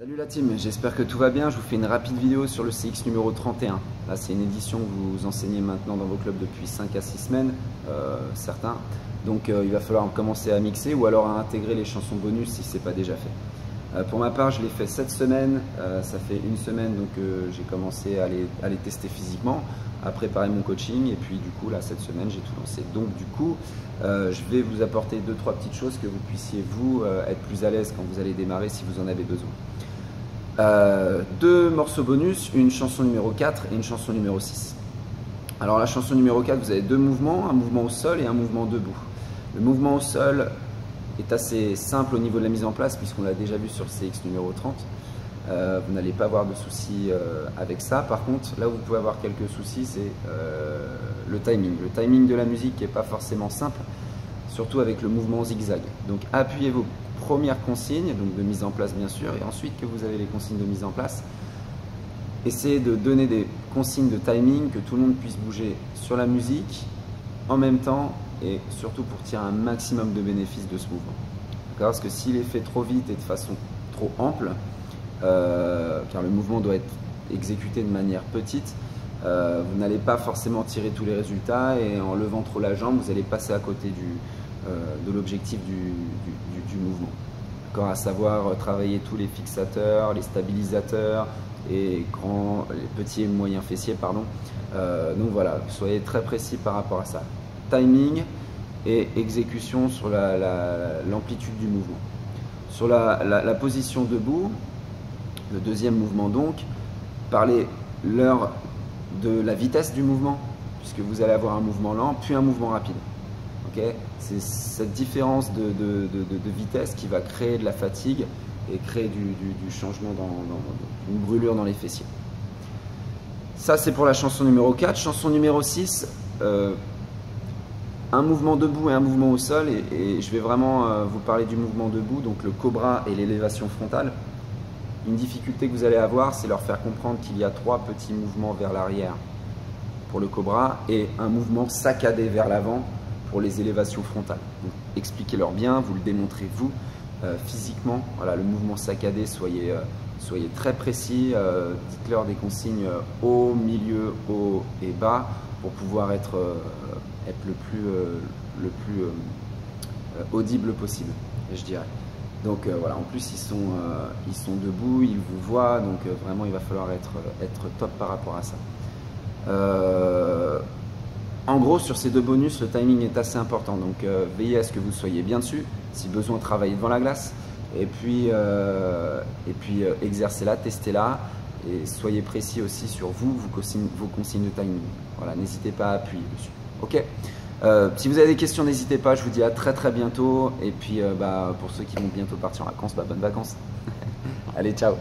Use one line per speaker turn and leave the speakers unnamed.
Salut la team, j'espère que tout va bien. Je vous fais une rapide vidéo sur le CX numéro 31. Là, c'est une édition que vous enseignez maintenant dans vos clubs depuis 5 à 6 semaines, certains. Donc il va falloir commencer à mixer ou alors à intégrer les chansons bonus si ce n'est pas déjà fait. Pour ma part, je l'ai fait cette semaine. Ça fait une semaine donc j'ai commencé à les tester physiquement, à préparer mon coaching. Et puis du coup, là, cette semaine, j'ai tout lancé. Donc du coup, je vais vous apporter 2-3 petites choses que vous puissiez vous être plus à l'aise quand vous allez démarrer si vous en avez besoin. 2 morceaux bonus, une chanson numéro 4 et une chanson numéro 6. Alors la chanson numéro 4, vous avez 2 mouvements, un mouvement au sol et un mouvement debout. Le mouvement au sol est assez simple au niveau de la mise en place puisqu'on l'a déjà vu sur le CX numéro 30. Vous n'allez pas avoir de soucis avec ça. Par contre, là où vous pouvez avoir quelques soucis, c'est le timing. Le timing de la musique qui n'est pas forcément simple, surtout avec le mouvement zigzag. Donc appuyez vos premières consignes, donc de mise en place bien sûr, et ensuite que vous avez les consignes de mise en place, essayez de donner des consignes de timing, que tout le monde puisse bouger sur la musique en même temps et surtout pour tirer un maximum de bénéfices de ce mouvement. Parce que s'il est fait trop vite et de façon trop ample, car le mouvement doit être exécuté de manière petite, vous n'allez pas forcément tirer tous les résultats et en levant trop la jambe, vous allez passer à côté de l'objectif du mouvement. À savoir travailler tous les fixateurs, les stabilisateurs et les petits et moyens fessiers. Donc voilà, soyez très précis par rapport à ça. Timing et exécution sur l'amplitude du mouvement. Sur la position debout, le deuxième mouvement donc, parlez l'heure de la vitesse du mouvement, puisque vous allez avoir un mouvement lent puis un mouvement rapide. Okay, c'est cette différence de vitesse qui va créer de la fatigue et créer du changement, une brûlure dans les fessiers. Ça c'est pour la chanson numéro 4. Chanson numéro 6, un mouvement debout et un mouvement au sol, et je vais vraiment vous parler du mouvement debout, donc le cobra et l'élévation frontale. Une difficulté que vous allez avoir, c'est leur faire comprendre qu'il y a 3 petits mouvements vers l'arrière pour le cobra et un mouvement saccadé vers l'avant pour les élévations frontales. Expliquez-leur bien, vous le démontrez vous, physiquement. Voilà, le mouvement saccadé, soyez très précis, dites-leur des consignes haut, milieu, haut et bas pour pouvoir être le plus audible possible, je dirais. Donc voilà, en plus ils sont debout, ils vous voient, donc vraiment il va falloir être top par rapport à ça. En gros, sur ces 2 bonus, le timing est assez important, donc veillez à ce que vous soyez bien dessus, si besoin travaillez devant la glace, et puis exercez-la, testez-la, et soyez précis aussi sur vos consignes de timing. Voilà, n'hésitez pas à appuyer dessus. Ok. Si vous avez des questions, n'hésitez pas, je vous dis à très bientôt, et puis pour ceux qui vont bientôt partir en vacances, bonnes vacances. Allez, ciao.